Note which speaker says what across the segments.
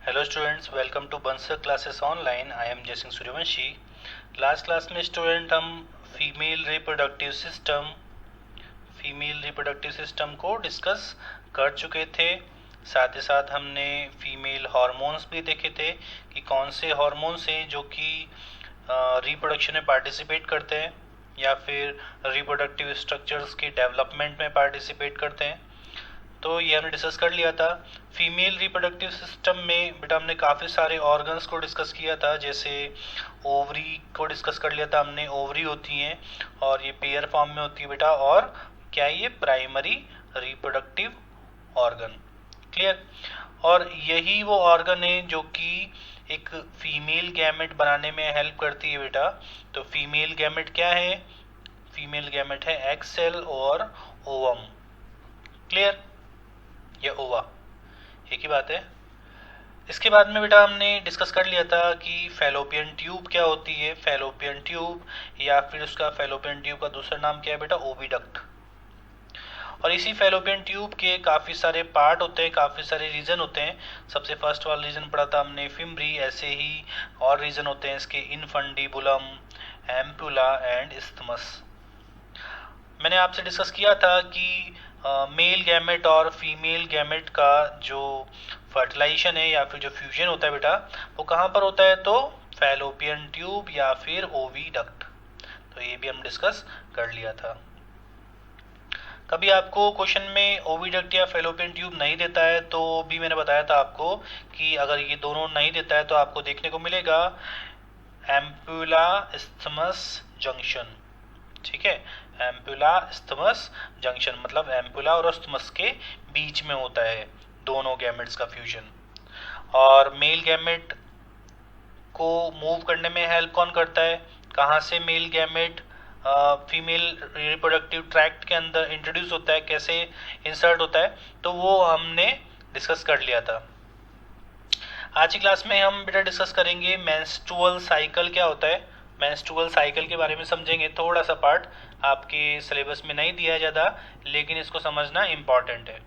Speaker 1: Hello students, welcome to Bansal classes online. I am Jaisingh Suryavanshi. Last class में student हम female reproductive system को discuss कर चुके थे। साथ ही साथ हमने फीमेल हार्मोन्स भी देखे थे कि कौन से हार्मोन्स हैं जो कि रिप्रोडक्शन में पार्टिसिपेट करते हैं या फिर रिप्रोडक्टिव स्ट्रक्चर्स के डेवलपमेंट में पार्टिसिपेट करते हैं। तो ये हमने डिस्कस कर लिया था। फीमेल रिप्रोडक्टिव सिस्टम में बेटा हमने काफ़ी सारे ऑर्गन्स को डिस्कस किया था, जैसे ओवरी को डिस्कस कर लिया था हमने। ओवरी होती हैं और ये पेयर फॉर्म में होती है बेटा, और क्या है ये प्राइमरी रिप्रोडक्टिव ऑर्गन। क्लियर। और यही वो ऑर्गन है जो कि एक फीमेल गैमेट बनाने में हेल्प करती है बेटा। तो फीमेल गैमेट क्या है? फीमेल गैमेट है एग सेल और ओवम। क्लियर, या ओवा, एक ही बात है। इसके बाद में बेटा हमने डिस्कस कर लिया था कि फैलोपियन ट्यूब क्या होती है। फैलोपियन ट्यूब या फिर उसका फैलोपियन ट्यूब का दूसरा नाम क्या है बेटा? ओविडक्ट। और इसी फैलोपियन ट्यूब के काफ़ी सारे पार्ट होते हैं, काफ़ी सारे रीजन होते हैं। सबसे फर्स्ट वाला रीजन पढ़ा था हमने फिम्बरी, ऐसे ही और रीजन होते हैं इसके, इनफंडिबुलम, एम्पुला एंड इस्थमस। मैंने आपसे डिस्कस किया था कि मेल गैमेट और फीमेल गैमेट का जो फर्टिलाइजेशन है या फिर जो फ्यूजन होता है बेटा, वो कहाँ पर होता है? तो फैलोपियन ट्यूब या फिर ओविडक्ट। तो ये भी हम डिस्कस कर लिया था। कभी आपको क्वेश्चन में ओविडक्ट या फैलोपियन ट्यूब नहीं देता है तो भी मैंने बताया था आपको कि अगर ये दोनों नहीं देता है तो आपको देखने को मिलेगा एम्पुला इस्थमस जंक्शन। ठीक है, एम्पुला इस्थमस जंक्शन मतलब एम्पुला और इस्थमस के बीच में होता है दोनों गैमेट्स का फ्यूजन। और मेल गैमेट को मूव करने में हेल्प कौन करता है? कहाँ से male gamete female reproductive tract के अंदर इंट्रोड्यूस होता है, कैसे इंसर्ट होता है, तो वो हमने डिस्कस कर लिया था। आज की क्लास में हम बेटा डिस्कस करेंगे मेंस्ट्रुअल साइकिल क्या होता है। मेंस्ट्रुअल साइकिल के बारे में समझेंगे। थोड़ा सा पार्ट आपके सिलेबस में नहीं दिया है ज़्यादा, लेकिन इसको समझना इम्पॉर्टेंट है।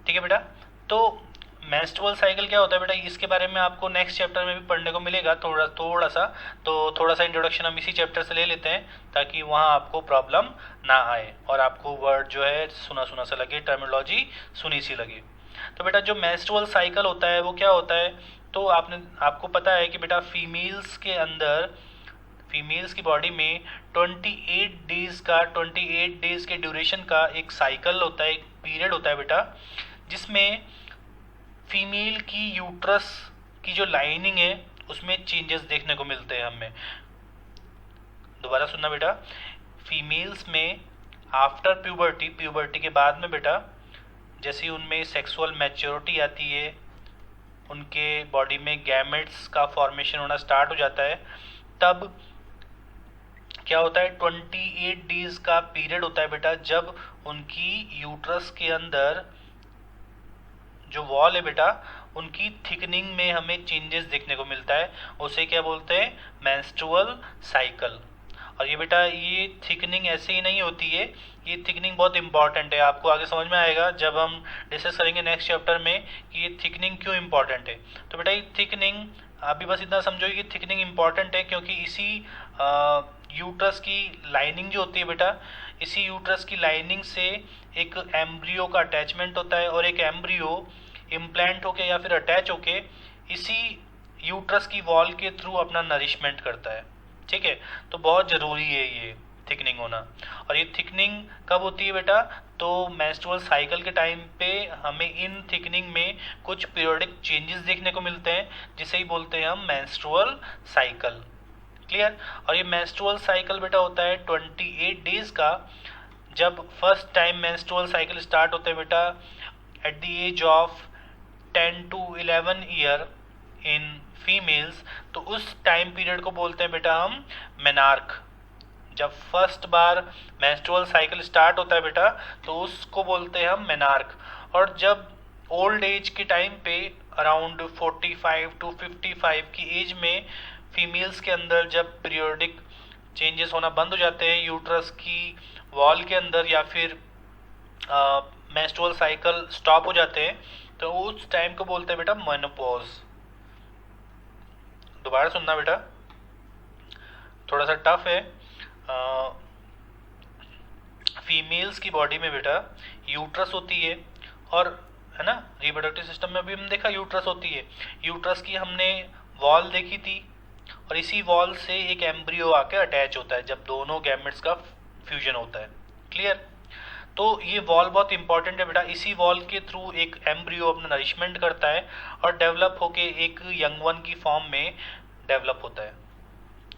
Speaker 1: ठीक है बेटा। तो मेंस्ट्रुअल साइकिल क्या होता है बेटा, इसके बारे में आपको नेक्स्ट चैप्टर में भी पढ़ने को मिलेगा थोड़ा सा इंट्रोडक्शन हम इसी चैप्टर से ले लेते हैं ताकि वहाँ आपको प्रॉब्लम ना आए और आपको वर्ड जो है सुना सुना सा लगे, टर्मिनोलॉजी सुनी सी लगे। तो बेटा जो मेंस्ट्रुअल साइकिल होता है वो क्या होता है? तो आपको पता है कि बेटा फीमेल्स की बॉडी में 28 डेज के ड्यूरेशन का एक साइकिल होता है, एक पीरियड होता है बेटा, जिसमें फीमेल की यूट्रस की जो लाइनिंग है उसमें चेंजेस देखने को मिलते हैं हमें। दोबारा सुनना बेटा, फीमेल्स में आफ्टर प्यूबर्टी के बाद में बेटा, जैसे उनमें सेक्सुअल मैच्योरिटी आती है, उनके बॉडी में गैमेट्स का फॉर्मेशन होना स्टार्ट हो जाता है, तब क्या होता है? 28 डेज का पीरियड होता है बेटा, जब उनकी यूट्रस के अंदर जो वॉल है बेटा, उनकी थिकनिंग में हमें चेंजेस देखने को मिलता है। उसे क्या बोलते हैं? Menstrual cycle. और ये बेटा ये थिकनिंग ऐसे ही नहीं होती है, ये थिकनिंग बहुत इंपॉर्टेंट है। आपको आगे समझ में आएगा जब हम डिस्कस करेंगे नेक्स्ट चैप्टर में कि ये थिकनिंग क्यों इंपॉर्टेंट है। तो बेटा ये थिकनिंग अभी बस इतना समझो कि थिकनिंग इंपॉर्टेंट है क्योंकि इसी यूट्रस की लाइनिंग जो होती है बेटा, इसी यूट्रस की लाइनिंग से एक एम्ब्रियो का अटैचमेंट होता है और एक एम्ब्रियो इम्प्लांट होके या फिर अटैच होके इसी यूट्रस की वॉल के थ्रू अपना नरिशमेंट करता है। ठीक है, तो बहुत ज़रूरी है ये थिकनिंग होना। और ये थिकनिंग कब होती है बेटा? तो मेंस्ट्रुअल साइकिल के टाइम पे हमें इन थिकनिंग में कुछ पीरियोडिक चेंजेस देखने को मिलते हैं, जिसे ही बोलते हैं हम मेंस्ट्रुअल साइकिल। क्लियर। और ये मेंस्ट्रुअल साइकिल बेटा होता है 28 डेज का। जब first time menstrual cycle start होते हैं बेटा at the age of 10 to 11 year in females, तो उस टाइम पीरियड को बोलते हैं बेटा हम मेनार्क। जब फर्स्ट बार मेंस्ट्रुअल साइकिल स्टार्ट होता है बेटा तो उसको बोलते हैं हम मेनार्क। और जब ओल्ड एज के टाइम पे अराउंड 45 to 55 की एज में फीमेल्स के अंदर जब पीरियोडिक चेंजेस होना बंद हो जाते हैं यूट्रस की वॉल के अंदर, या फिर मेंस्ट्रुअल साइकिल स्टॉप हो जाते हैं, तो उस टाइम को बोलते हैं बेटा मेनोपॉज। दोबारा सुनना बेटा, थोड़ा सा टफ है। फीमेल्स की बॉडी में बेटा यूट्रस होती है, और है ना, रिप्रोडक्टिव सिस्टम में भी हम देखा यूट्रस होती है। यूट्रस की हमने वॉल देखी थी, और इसी वॉल से एक एम्ब्रियो आके अटैच होता है जब दोनों गैमेट्स का फ्यूजन होता है। क्लियर? तो ये वॉल बहुत इंपॉर्टेंट है बेटा। इसी वॉल के थ्रू एक एम्ब्रियो अपना नरिशमेंट करता है और डेवलप होके एक यंग वन की फॉर्म में डेवलप होता है,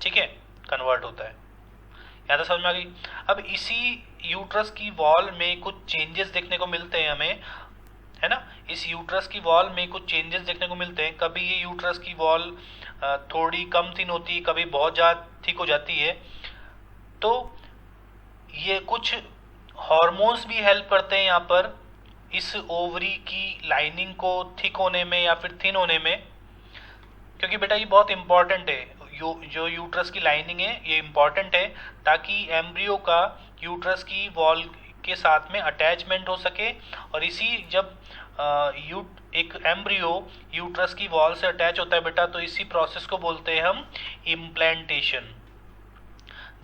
Speaker 1: ठीक है, कन्वर्ट होता है। यहाँ तक समझ में आ गई? अब इसी यूट्रस की वॉल में कुछ चेंजेस देखने को मिलते हैं हमें, है ना। इस यूट्रस की वॉल में कुछ चेंजेस देखने को मिलते हैं। कभी ये यूट्रस की वॉल थोड़ी कम थिन होती है, कभी बहुत ज़्यादा थिक हो जाती है। तो ये कुछ हार्मोन्स भी हेल्प करते हैं यहाँ पर इस ओवरी की लाइनिंग को थिक होने में या फिर थिन होने में, क्योंकि बेटा ये बहुत इंपॉर्टेंट है। जो यूट्रस की लाइनिंग है ये इंपॉर्टेंट है ताकि एम्ब्रियो का यूट्रस की वॉल के साथ में अटैचमेंट हो सके। और इसी जब एक एम्ब्रियो यूट्रस की वॉल से अटैच होता है बेटा, तो इसी प्रोसेस को बोलते हैं हम इम्प्लांटेशन।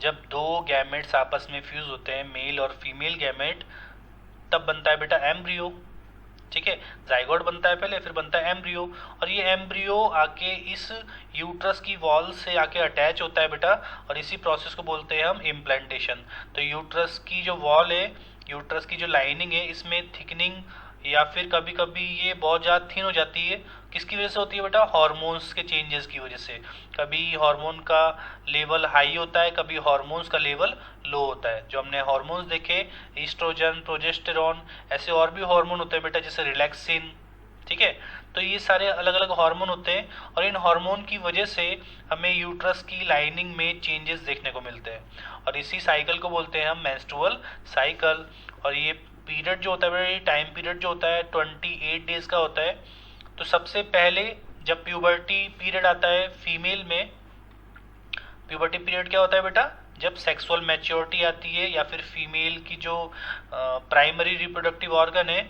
Speaker 1: जब दो गैमेट्स आपस में फ्यूज होते हैं, मेल और फीमेल गैमेट, तब बनता है बेटा एम्ब्रियो, ठीक है। जाइगोट बनता है पहले, फिर बनता है एम्ब्रियो, और ये एम्ब्रियो आके इस यूट्रस की वॉल से आके अटैच होता है बेटा, और इसी प्रोसेस को बोलते हैं हम इम्प्लांटेशन। तो यूट्रस की जो वॉल है, यूट्रस की जो लाइनिंग है, इसमें थिकनिंग या फिर कभी कभी ये बहुत ज़्यादा थिन हो जाती है। किसकी वजह से होती है बेटा? हार्मोन्स के चेंजेस की वजह से। कभी हार्मोन का लेवल हाई होता है, कभी हार्मोन्स का लेवल लो होता है। जो हमने हार्मोन्स देखे, ईस्ट्रोजन, प्रोजेस्टेरॉन, ऐसे और भी हार्मोन होते हैं बेटा, जैसे रिलैक्सिन, ठीक है। तो ये सारे अलग अलग हार्मोन होते हैं, और इन हार्मोन की वजह से हमें यूट्रस की लाइनिंग में चेंजेस देखने को मिलते हैं, और इसी साइकिल को बोलते हैं हम मेंस्ट्रुअल साइकिल। और ये पीरियड जो होता है, टाइम पीरियड जो होता है 28 डेज का होता है। तो सबसे पहले जब प्यूबर्टी पीरियड आता है फीमेल में, प्यूबर्टी पीरियड क्या होता है बेटा? जब सेक्सुअल मैच्योरिटी आती है, या फिर फीमेल की जो प्राइमरी रिप्रोडक्टिव ऑर्गन है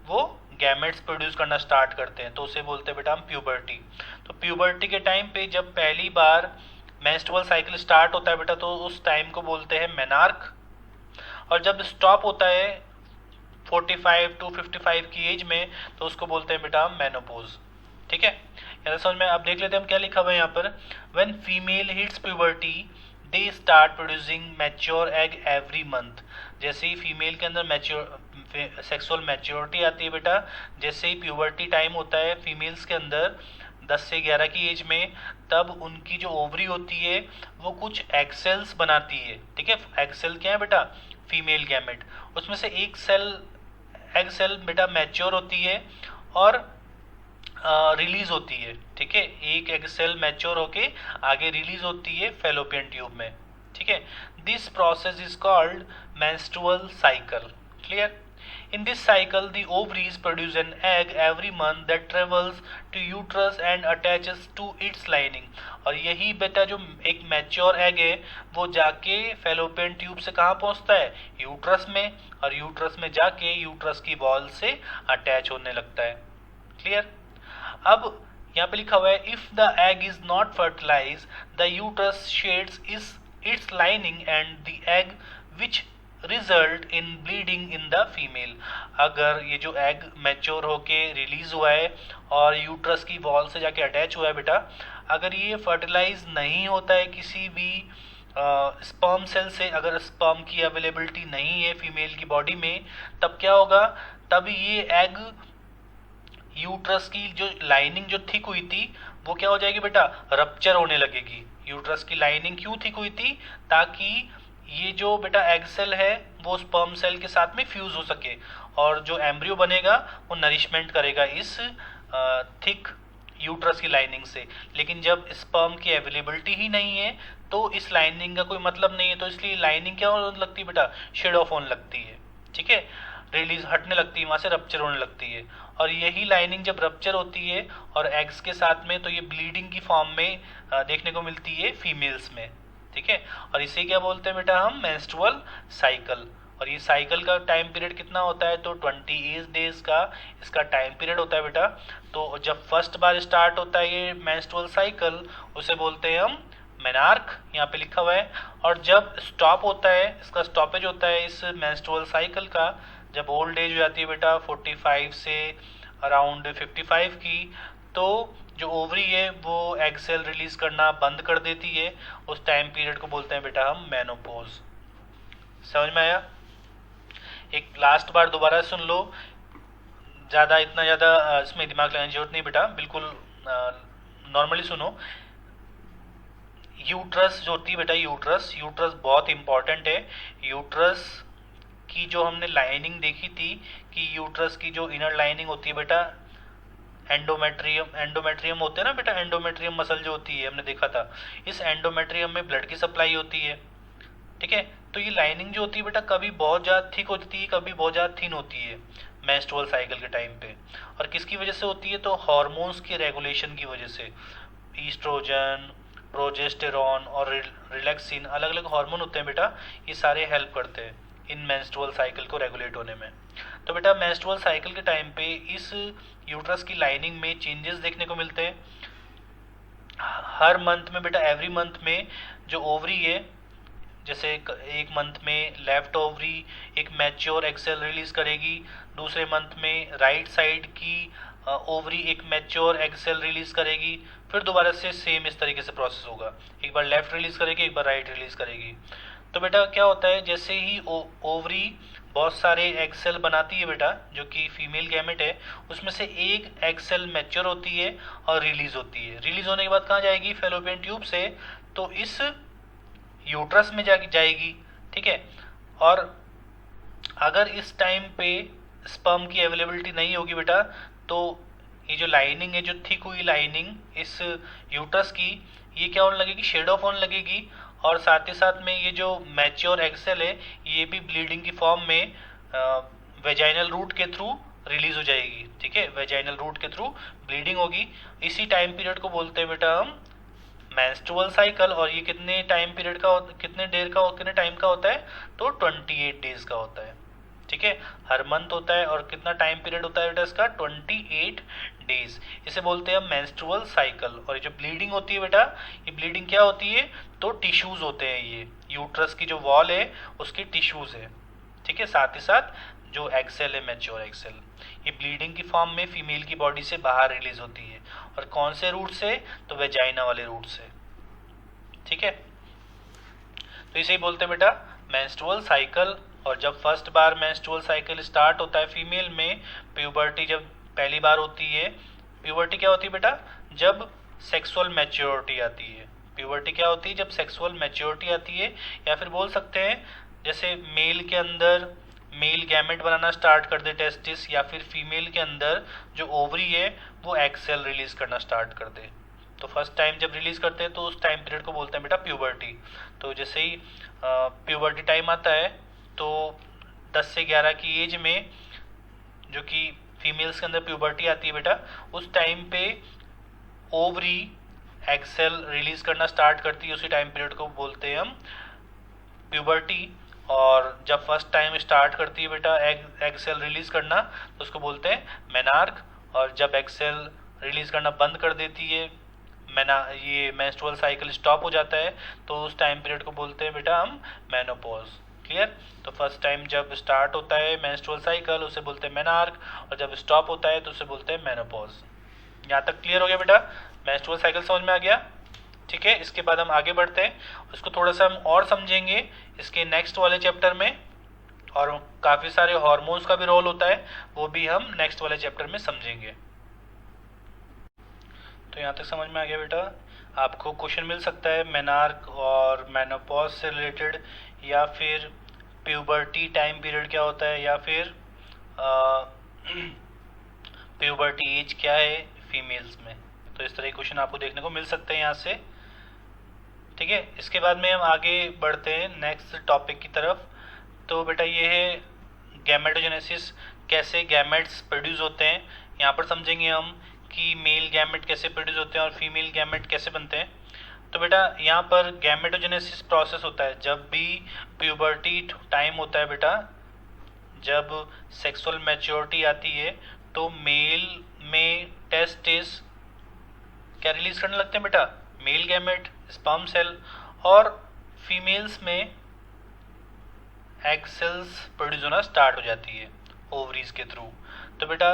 Speaker 1: वो गैमेट्स प्रोड्यूस करना स्टार्ट करते हैं, तो उसे बोलते हैं बेटा हम प्यूबर्टी। तो प्यूबर्टी के टाइम पे जब पहली बार मेंस्ट्रुअल साइकिल स्टार्ट होता है बेटा, तो उस टाइम को बोलते हैं मेनार्क। और जब स्टॉप होता है 45 to 55 की एज में, तो उसको बोलते हैं बेटा हम मेनोपॉज, ठीक है। यहाँ समझ में? अब देख लेते हैं हम क्या लिखा हुआ है यहाँ पर। When female hits puberty they start producing mature egg every month. जैसे ही फीमेल के अंदर मैच्योर सेक्सुअल मैच्योरिटी आती है बेटा, जैसे ही प्यूबर्टी टाइम होता है फीमेल्स के अंदर 10 से 11 की एज में, तब उनकी जो ओवरी होती है वो कुछ एग सेल्स बनाती है, ठीक है। एग सेल क्या है बेटा? Female gamete. उसमें से एक सेल, एग सेल बेटा मैच्योर होती है और रिलीज होती है, ठीक है। एक एग सेल मैच्योर होके आगे रिलीज होती है फैलोपियन ट्यूब में, ठीक है। This process is called menstrual cycle. Clear? In this cycle, the ovaries produce an egg every month that travels to uterus and attaches to its lining. और यही बेटा जो एक मैच्योर एग है वो जाके फैलोपियन ट्यूब से कहाँ पहुँचता है? यूट्रस में, और यूट्रस में जाके यूट्रस की वॉल से अटैच होने लगता है। क्लियर? अब यहाँ पे लिखा हुआ है if the egg is not fertilise the uterus sheds its lining and the egg which result in bleeding in the female. अगर ये जो एग मैच्योर होके रिलीज हुआ है और यूट्रस की वॉल से जाके अटैच हुआ है बेटा, अगर ये फर्टिलाइज नहीं होता है किसी भी स्पर्म सेल से, अगर स्पर्म की अवेलेबिलिटी नहीं है फीमेल की बॉडी में, तब क्या होगा? तब ये एग यूट्रस की जो लाइनिंग जो थिक हुई थी वो क्या हो जाएगी बेटा? रप्चर होने लगेगी। यूट्रस की लाइनिंग क्यों थिक हुई थी? ताकि ये जो बेटा एग सेल है वो स्पर्म सेल के साथ में फ्यूज हो सके, और जो एम्ब्रियो बनेगा वो नरिशमेंट करेगा इस थिक यूट्रस की लाइनिंग से। लेकिन जब स्पर्म की अवेलेबिलिटी ही नहीं है तो इस लाइनिंग का कोई मतलब नहीं है, तो इसलिए लाइनिंग क्या होने लगती है बेटा? शेड ऑफ होने लगती है, ठीक है, रिलीज हटने लगती है, वहां से रप्चर होने लगती है। और यही लाइनिंग जब रप्चर होती है और एग्स के साथ में, तो ये ब्लीडिंग की फॉर्म में देखने को मिलती है फीमेल्स में, ठीक है। और इसे क्या बोलते हैं बेटा हम? Menstrual cycle. और ये साइकिल का टाइम पीरियड कितना होता है, तो 28 डेज का इसका टाइम पीरियड होता है बेटा। तो जब फर्स्ट बार स्टार्ट होता है ये मेंस्ट्रुअल साइकिल, उसे बोलते हैं हम मेनार्क, यहाँ पे लिखा हुआ है। और जब स्टॉप होता है, इसका स्टॉपेज होता है इस मेंस्ट्रुअल साइकिल का, जब ओल्ड एज हो जाती है बेटा 45 से अराउंड 55 की, तो जो ओवरी है वो एग सेल रिलीज करना बंद कर देती है। उस टाइम पीरियड को बोलते हैं बेटा हम मेनोपॉज। समझ में आया? एक लास्ट बार दोबारा सुन लो, इतना ज़्यादा इसमें दिमाग लगाने की जरूरत नहीं बेटा, बिल्कुल नॉर्मली सुनो। यूट्रस जो होती है बेटा, यूट्रस बहुत इंपॉर्टेंट है। यूट्रस की जो हमने लाइनिंग देखी थी कि यूट्रस की जो इनर लाइनिंग होती है बेटा, एंडोमेट्रियम होते हैं ना बेटा, एंडोमेट्रियम मसल जो होती है हमने देखा था, इस एंडोमेट्रियम में ब्लड की सप्लाई होती है। ठीक है, तो ये लाइनिंग जो होती है बेटा कभी बहुत ज़्यादा थिक होती है, कभी बहुत ज़्यादा थिन होती है मेंस्ट्रुअल साइकिल के टाइम पे। और किसकी वजह से होती है, तो हार्मोन्स के रेगुलेशन की वजह से। ईस्ट्रोजन, प्रोजेस्टेरॉन और रिलैक्सिन, अलग अलग हार्मोन होते हैं बेटा, ये सारे हेल्प करते हैं इन मेंस्ट्रुअल साइकिल को रेगुलेट होने में। तो बेटा मेंस्ट्रुअल साइकिल के टाइम पे इस यूट्रस की लाइनिंग में चेंजेस देखने को मिलते हैं हर मंथ में बेटा। एवरी मंथ में जो ओवरी है, जैसे एक मंथ में लेफ्ट ओवरी एक मैच्योर एग सेल रिलीज करेगी, दूसरे मंथ में राइट साइड की ओवरी एक मैच्योर एग सेल रिलीज करेगी, फिर दोबारा से सेम इस तरीके से प्रोसेस होगा, एक बार लेफ्ट रिलीज करेगी, एक बार राइट रिलीज करेगी। तो बेटा क्या होता है, जैसे ही ओवरी बहुत सारे एग सेल बनाती है बेटा, जो कि फीमेल गैमेट है, उसमें से एक एग सेल मैच्योर होती है और रिलीज होती है। रिलीज होने के बाद कहाँ जाएगी, फैलोपियन ट्यूब से, तो इस यूट्रस में जाएगी। ठीक है, और अगर इस टाइम पे स्पर्म की अवेलेबिलिटी नहीं होगी बेटा, तो ये जो लाइनिंग है, जो थिक हुई लाइनिंग इस यूट्रस की, ये क्या होने लगेगी, शेड ऑफ होने लगेगी। और साथ ही साथ में ये जो मैच्योर एग सेल है, ये भी ब्लीडिंग की फॉर्म में वेजाइनल रूट के थ्रू रिलीज हो जाएगी। ठीक है, वेजाइनल रूट के थ्रू ब्लीडिंग होगी। इसी टाइम पीरियड को बोलते हैं बेटा हम मेंस्ट्रुअल साइकिल। और ये कितने टाइम पीरियड का, कितने टाइम का होता है, तो 28 डेज का होता है। ठीक है, हर मंथ होता है। और कितना टाइम पीरियड होता है बेटा इसका, 28 डेज। इसे बोलते हैं मेंस्ट्रुअल साइकिल। और ये जो ब्लीडिंग होती है बेटा, ये ब्लीडिंग क्या होती है, तो टिश्यूज होते हैं, ये यूट्रस की जो वॉल है उसकी टिश्यूज है। ठीक है, साथ ही साथ जो एग सेल है, मैच्योर एग सेल, ये ब्लीडिंग की फॉर्म में फीमेल की बॉडी से बाहर रिलीज होती है। और कौन से रूट से, तो वेजाइना वाले रूट से। ठीक है, तो इसे ही बोलते हैं बेटा मेंस्ट्रुअल साइकिल। और जब फर्स्ट बार मेंस्ट्रुअल साइकिल स्टार्ट होता है फीमेल में, प्यूबर्टी जब पहली बार होती है, प्यूबर्टी क्या होती है बेटा, जब सेक्सुअल मैच्योरिटी आती है। प्यूबर्टी क्या होती है, जब सेक्सुअल मैच्योरिटी आती है। या फिर बोल सकते हैं जैसे मेल के अंदर मेल गैमेट बनाना स्टार्ट कर दे टेस्टिस, या फिर फीमेल के अंदर जो ओवरी है वो एग सेल रिलीज करना स्टार्ट कर दे। तो फर्स्ट टाइम जब रिलीज करते हैं तो उस टाइम पीरियड को बोलते हैं बेटा प्यूबर्टी। तो जैसे ही प्यूबर्टी टाइम आता है, तो 10 से 11 की एज में जो कि फीमेल्स के अंदर प्यूबर्टी आती है बेटा, उस टाइम पे ओवरी एग सेल रिलीज करना स्टार्ट करती है। उसी टाइम पीरियड को बोलते हैं हम प्यूबर्टी। और जब फर्स्ट टाइम स्टार्ट करती है बेटा एग सेल रिलीज करना, तो उसको बोलते हैं मेनार्क। और जब एग सेल रिलीज करना बंद कर देती है, ये मेंस्ट्रुअल साइकिल स्टॉप हो जाता है, तो उस टाइम पीरियड को बोलते हैं बेटा हम मेनोपॉज। क्लियर? तो फर्स्ट टाइम जब स्टार्ट होता है मेंस्ट्रुअल साइकिल, उसे बोलते हैं मेनार्क, और जब स्टॉप होता है तो उसे बोलते हैं मेनोपॉज। यहाँ तक क्लियर हो गया बेटा? मेंस्ट्रुअल साइकिल समझ में आ गया? ठीक है, इसके बाद हम आगे बढ़ते हैं, उसको थोड़ा सा हम और समझेंगे इसके नेक्स्ट वाले चैप्टर में। और काफ़ी सारे हार्मोन्स का भी रोल होता है, वो भी हम नेक्स्ट वाले चैप्टर में समझेंगे। तो यहाँ तक समझ में आ गया बेटा? आपको क्वेश्चन मिल सकता है मेनार्क और मेनोपॉज से रिलेटेड, या फिर प्यूबर्टी टाइम पीरियड क्या होता है, या फिर प्यूबर्टी एज क्या है फीमेल्स में। तो इस तरह के क्वेश्चन आपको देखने को मिल सकते हैं यहाँ से। ठीक है, इसके बाद में हम आगे बढ़ते हैं नेक्स्ट टॉपिक की तरफ। तो बेटा ये है गैमेटोजेनेसिस, कैसे गैमेट्स प्रोड्यूस होते हैं। यहाँ पर समझेंगे हम कि मेल गैमेट कैसे प्रोड्यूस होते हैं और फीमेल गैमेट कैसे बनते हैं। तो बेटा यहाँ पर गैमेटोजेनेसिस प्रोसेस होता है जब भी प्यूबर्टी टाइम होता है बेटा, जब सेक्सुअल मैच्योरिटी आती है तो मेल में टेस्टिस क्या रिलीज करने लगते हैं बेटा, मेल गैमेट स्पर्म सेल, और फीमेल्स में एग सेल्स प्रोड्यूस होना स्टार्ट हो जाती है ओवरीज के थ्रू। तो बेटा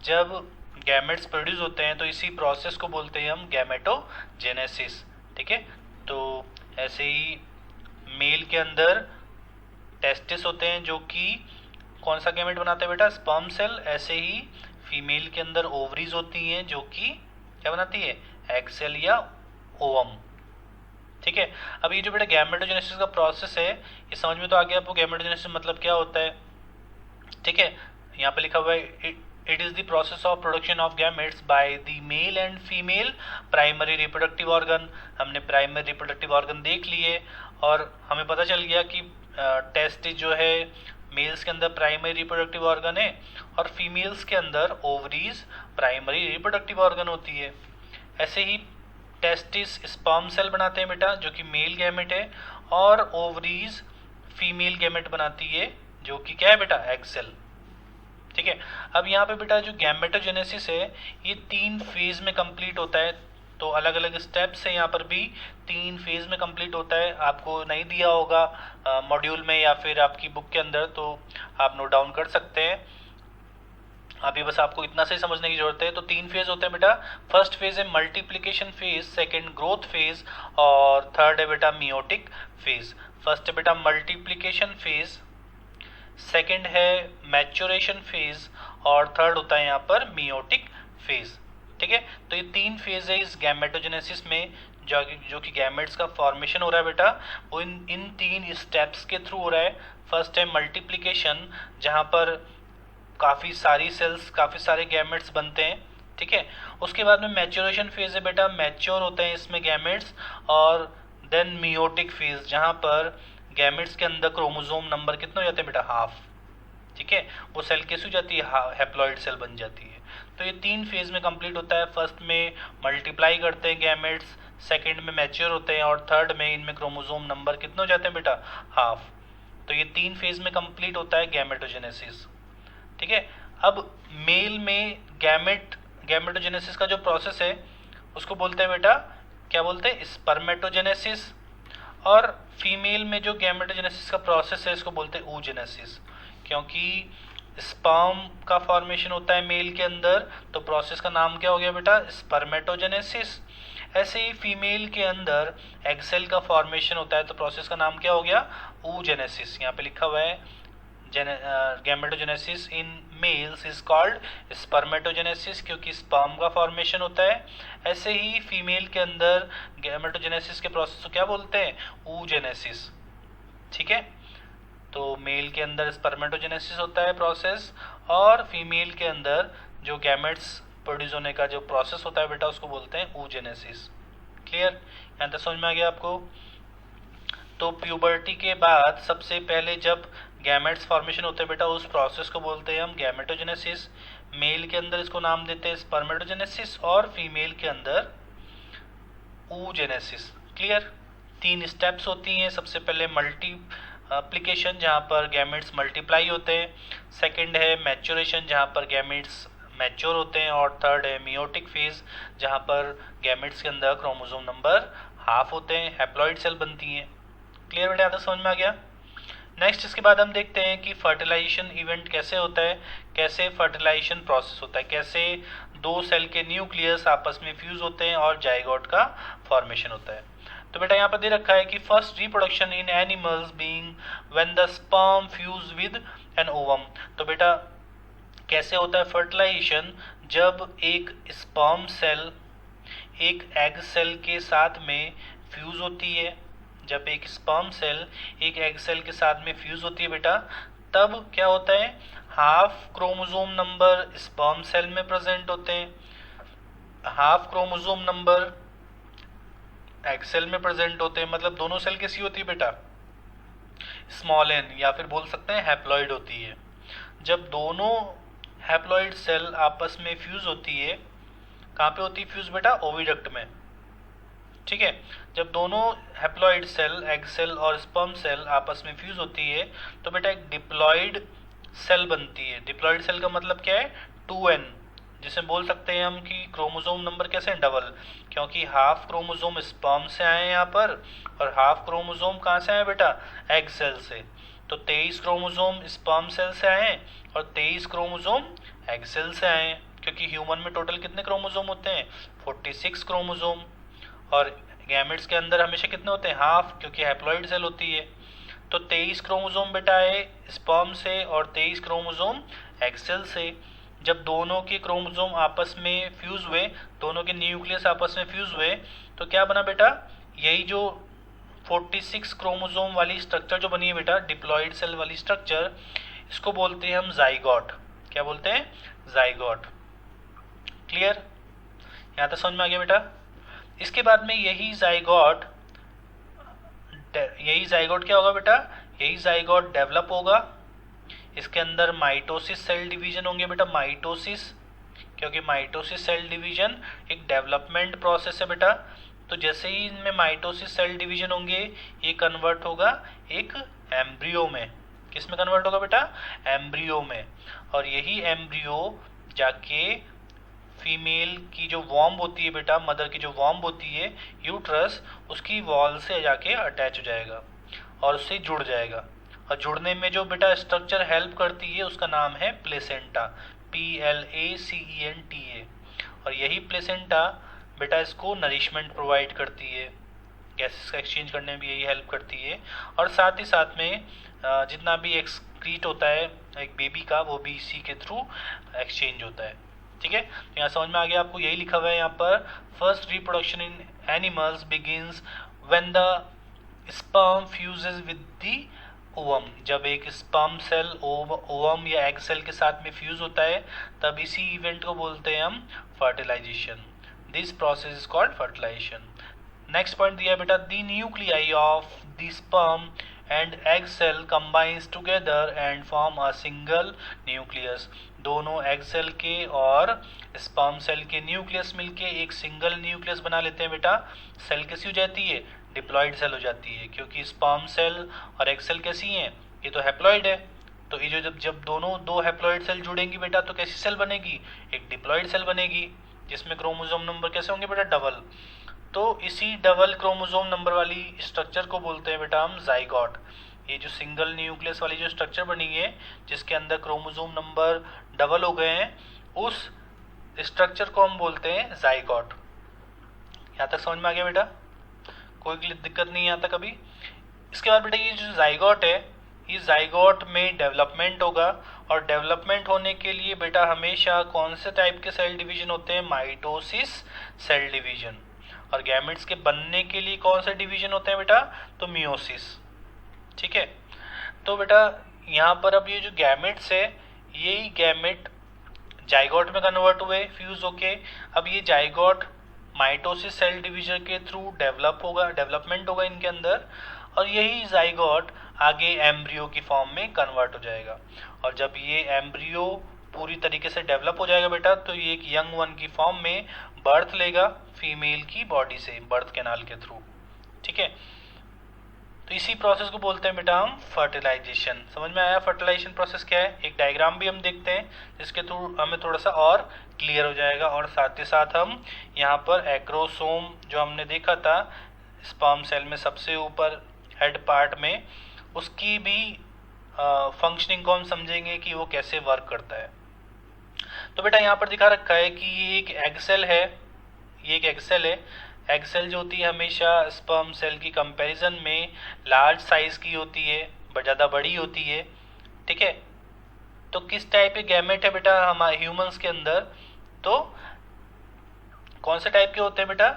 Speaker 1: जब गैमेट्स प्रोड्यूस होते हैं तो इसी प्रोसेस को बोलते हैं हम गैमेटोजेनेसिस। ठीक है, तो ऐसे ही मेल के अंदर टेस्टिस होते हैं जो कि कौन सा गैमेट बनाते हैं बेटा, स्पर्म सेल। ऐसे ही फीमेल के अंदर ओवरीज होती हैं जो कि क्या बनाती है, एग सेल या ओवम। ठीक है, अब ये जो बेटा गैमेटोजेनेसिस का प्रोसेस है ये समझ में तो आ गया आपको गैमेटोजेनेसिस मतलब क्या होता है। ठीक है, यहाँ पे लिखा हुआ है it is the process of production of gametes by the male and female primary reproductive organ. हमने प्राइमरी रिप्रोडक्टिव ऑर्गन देख लिए और हमें पता चल गया कि टेस्टिस जो है मेल्स के अंदर प्राइमरी रिप्रोडक्टिव ऑर्गन है और फीमेल्स के अंदर ओवरीज प्राइमरी रिप्रोडक्टिव ऑर्गन होती है। ऐसे ही टेस्टिस स्पर्म सेल बनाते हैं बेटा जो कि मेल गैमेट है, और ओवरीज फीमेल गैमेट बनाती है जो कि क्या है बेटा, एग सेल। ठीक है, अब यहाँ पे बेटा जो गैमेटोजेनेसिस है ये 3 फेज में कंप्लीट होता है। तो अलग अलग स्टेप्स है यहाँ पर भी 3 फेज में कंप्लीट होता है। आपको नहीं दिया होगा मॉड्यूल में या फिर आपकी बुक के अंदर, तो आप नोट डाउन कर सकते हैं। अभी बस आपको इतना से समझने की जरूरत है। तो 3 फेज होते हैं बेटा। फर्स्ट फेज है multiplication phase, second growth phase और थर्ड है बेटा मियोटिक फेज। फर्स्ट है बेटा मल्टीप्लिकेशन फेज, सेकेंड है मैच्योरेशन फेज और थर्ड होता है यहाँ पर मियोटिक फेज। ठीक है, तो ये 3 फेज है इस गैमेटोजेनेसिस में जो कि गैमेट्स का फॉर्मेशन हो रहा है बेटा, वो इन 3 स्टेप्स के थ्रू हो रहा है। फर्स्ट है मल्टीप्लिकेशन जहाँ पर काफ़ी सारी सेल्स, काफ़ी सारे गैमेट्स बनते हैं। ठीक है, उसके बाद में मैच्योरेशन फेज है बेटा, मैच्योर होते हैं इसमें गैमेट्स, और देन मियोटिक फेज जहाँ पर गैमेट्स के अंदर क्रोमोसोम नंबर कितने हो जाते हैं बेटा, हाफ। ठीक है, वो सेल कैसी हो जाती है, हैप्लॉइड सेल बन जाती है। तो ये 3 फेज में कंप्लीट होता है। फर्स्ट में मल्टीप्लाई करते हैं गैमेट्स, सेकेंड में मैच्योर होते हैं और थर्ड में इनमें क्रोमोसोम नंबर कितने हो जाते हैं बेटा, हाफ। तो ये 3 फेज में कंप्लीट होता है गैमेटोजेनेसिस। ठीक है, अब मेल में गैमेटोजेनेसिस का जो प्रोसेस है उसको बोलते हैं बेटा, क्या बोलते हैं, स्पर्मेटोजेनेसिस। और फीमेल में जो गैमेटोजेनेसिस का प्रोसेस है इसको बोलते हैं oogenesis, क्योंकि स्पर्म का फॉर्मेशन होता है मेल के अंदर, तो प्रोसेस का नाम क्या हो गया बेटा, स्पर्मेटोजेनेसिस। ऐसे ही फीमेल के अंदर एग सेल का फॉर्मेशन होता है, तो प्रोसेस का नाम क्या हो गया, oogenesis। यहाँ पे लिखा हुआ है gametogenesis in males is called spermatogenesis, क्योंकि स्पर्म का फॉर्मेशन होता है। ऐसे ही फीमेल के अंदर गैमेटोजेनेसिस के प्रोसेस को क्या बोलते हैं, oogenesis। ठीक है, तो मेल के अंदर स्पर्मेटोजेनेसिस होता है प्रोसेस, और फीमेल के अंदर जो गैमेट्स प्रोड्यूस होने का जो प्रोसेस होता है बेटा उसको बोलते हैं oogenesis। क्लियर, यहाँ तक समझ में आ गया आपको। तो प्यूबर्टी के बाद सबसे पहले जब गैमेट्स फॉर्मेशन होते हैं बेटा उस प्रोसेस को बोलते हैं हम गैमेटोजेनेसिस। मेल के अंदर इसको नाम देते हैं स्पर्मेटोजेनेसिस और फीमेल के अंदर oogenesis। क्लियर, 3 स्टेप्स होती हैं। सबसे पहले मल्टीप्लिकेशन जहाँ पर गैमेट्स मल्टीप्लाई होते हैं, सेकंड है मैच्योरेशन जहाँ पर गैमेट्स मैच्योर होते हैं, और थर्ड है मियोटिक फेज जहाँ पर गैमेट्स के अंदर क्रोमोसोम नंबर हाफ होते हैं, हैप्लॉइड सेल बनती हैं। क्लियर बेटा, यहाँ तक समझ में आ गया। नेक्स्ट इसके बाद हम देखते हैं कि फर्टिलाइजेशन इवेंट कैसे होता है, कैसे फर्टिलाइजेशन प्रोसेस होता है, कैसे 2 सेल के न्यूक्लियस आपस में फ्यूज होते हैं और जाइगोट का फॉर्मेशन होता है। तो बेटा यहाँ पर दे रखा है कि first reproduction in animals being when the sperm fuse with an ovum. तो बेटा कैसे होता है फर्टिलाइजेशन, जब एक स्पर्म सेल एक एग सेल के साथ में फ्यूज होती है, जब एक स्पर्म सेल एक एग सेल के साथ में फ्यूज होती है बेटा, तब क्या होता है, half chromosome number sperm cell में प्रेजेंट होते हैं, half chromosome number egg cell में प्रेजेंट होते हैं। मतलब दोनों सेल कैसी होती है बेटा, स्मॉल एन, या फिर बोल सकते हैं हैप्लॉइड होती है। जब दोनों हैप्लॉइड सेल आपस में फ्यूज होती है, कहाँ पे होती है फ्यूज बेटा, ओविडक्ट में। ठीक है। जब दोनों हैप्लॉइड सेल, एग सेल और स्पर्म सेल आपस में फ्यूज होती है तो बेटा एक डिप्लॉइड सेल बनती है। डिप्लॉइड सेल का मतलब क्या है? 2n, जिसे बोल सकते हैं हम कि क्रोमोसोम नंबर कैसे है? डबल, क्योंकि हाफ क्रोमोसोम स्पर्म से आए यहाँ पर और हाफ क्रोमोसोम कहाँ से आए बेटा? एग सेल से। तो 23 क्रोमोसोम स्पर्म सेल से आए और 23 क्रोमोसोम एग सेल से आए, क्योंकि ह्यूमन में टोटल कितने क्रोमोसोम होते हैं? 46 क्रोमोसोम। और गैमेट्स के अंदर हमेशा कितने होते हैं? हाफ, क्योंकि हैप्लॉइड सेल होती है। तो 23 क्रोमोसोम बेटा आए स्पर्म से और 23 क्रोमोसोम एग सेल से। जब दोनों के क्रोमोसोम आपस में फ्यूज हुए, दोनों के न्यूक्लियस आपस में फ्यूज हुए, तो क्या बना बेटा? यही जो 46 क्रोमोसोम वाली स्ट्रक्चर जो बनी है बेटा, डिप्लॉइड सेल वाली स्ट्रक्चर, इसको बोलते हैं हम जाइगोट। क्या बोलते हैं? जाइगोट। क्लियर? यहाँ तक समझ में आ गया बेटा? इसके बाद में यही जाइगोट क्या होगा बेटा? यही जाइगोट डेवलप होगा। इसके अंदर माइटोसिस सेल डिवीजन होंगे बेटा, माइटोसिस, क्योंकि माइटोसिस सेल डिवीजन एक डेवलपमेंट प्रोसेस है बेटा। तो जैसे ही इनमें माइटोसिस सेल डिवीजन होंगे, ये कन्वर्ट होगा एक एम्ब्रियो में। किस में कन्वर्ट होगा बेटा? एम्ब्रियो में। और यही एम्ब्रियो जाके फीमेल की जो वॉम्ब होती है बेटा, मदर की जो वॉम्ब होती है, यूट्रस, उसकी वॉल से जाके अटैच हो जाएगा और उससे जुड़ जाएगा। और जुड़ने में जो बेटा स्ट्रक्चर हेल्प करती है उसका नाम है प्लेसेंटा, PLACENTA। और यही प्लेसेंटा बेटा इसको नरिशमेंट प्रोवाइड करती है, गैसेस का एक्सचेंज करने में भी यही हेल्प करती है। और साथ ही साथ में जितना भी एक्सक्रीट होता है एक बेबी का, वो भी इसी के थ्रू एक्सचेंज होता है। ठीक है, तो यहाँ समझ में आ गया आपको? यही लिखा हुआ है यहाँ पर, first reproduction in animals begins when the sperm fuses with the ovum. जब एक स्पर्म सेल ओवम या एग सेल के साथ में फ्यूज होता है, तब इसी इवेंट को बोलते हैं हम fertilisation. This process is called fertilisation. Next point दिया बेटा, the nuclei of the sperm and egg cell combines together and form a single nucleus. दोनों एग सेल के और स्पर्म सेल के न्यूक्लियस मिलके एक सिंगल न्यूक्लियस बना लेते हैं बेटा। सेल कैसी हो जाती है? डिप्लॉइड सेल हो जाती है, क्योंकि स्पर्म सेल और एग सेल कैसी हैं? ये तो हैप्लॉइड है। तो ये जो जब दोनों दो हैप्लॉइड सेल जुड़ेंगी बेटा, तो कैसी सेल बनेगी? एक डिप्लॉइड सेल बनेगी, जिसमें क्रोमोसोम नंबर कैसे होंगे बेटा? डबल। तो इसी डबल क्रोमोसोम नंबर वाली स्ट्रक्चर को बोलते हैं बेटा हम जाइगोट। ये जो सिंगल न्यूक्लियस वाली जो स्ट्रक्चर बनी है, जिसके अंदर क्रोमोसोम नंबर डबल हो गए हैं, उस स्ट्रक्चर को हम बोलते हैं जाइगोट। यहाँ तक समझ में आ गया बेटा? कोई दिक्कत नहीं आता कभी? इसके बाद बेटा ये जो जाइगोट है, ये जाइगोट में डेवलपमेंट होगा, और डेवलपमेंट होने के लिए बेटा हमेशा कौन से टाइप के सेल डिवीजन होते हैं? Mitosis cell division. और गैमेट्स के बनने के लिए कौन से डिवीजन होते हैं बेटा? तो मियोसिस। ठीक है, तो बेटा यहाँ पर अब ये जो गैमेट्स है, यही गैमेट जाइगोट में कन्वर्ट हुए फ्यूज होके। अब ये जाइगोट माइटोसिस सेल डिवीजन के थ्रू डेवलपमेंट होगा इनके अंदर, और यही जाइगोट आगे एम्ब्रियो की फॉर्म में कन्वर्ट हो जाएगा। और जब ये एम्ब्रियो पूरी तरीके से डेवलप हो जाएगा बेटा, तो ये एक यंग वन की फॉर्म में बर्थ लेगा फीमेल की बॉडी से, बर्थ कैनाल के थ्रू। ठीक है, तो इसी प्रोसेस को बोलते हैं बेटा हम फर्टिलाइजेशन। समझ में आया फर्टिलाइजेशन प्रोसेस क्या है? एक डायग्राम भी हम देखते हैं, जिसके थ्रू हमें थोड़ा सा और क्लियर हो जाएगा। और साथ ही साथ हम यहाँ पर एक्रोसोम जो हमने देखा था स्पर्म सेल में सबसे ऊपर हेड पार्ट में, उसकी भी फंक्शनिंग को हम समझेंगे कि वो कैसे वर्क करता है। तो बेटा यहाँ पर दिखा रखा है कि ये एक एग सेल है, ये एक एग सेल है। एग सेल जो होती है हमेशा स्पर्म सेल की कंपैरिजन में लार्ज साइज की होती है, ज़्यादा बड़ी होती है। ठीक है, तो किस टाइप के गैमेट है बेटा हमारे ह्यूमंस के अंदर? तो कौन से टाइप के होते हैं बेटा?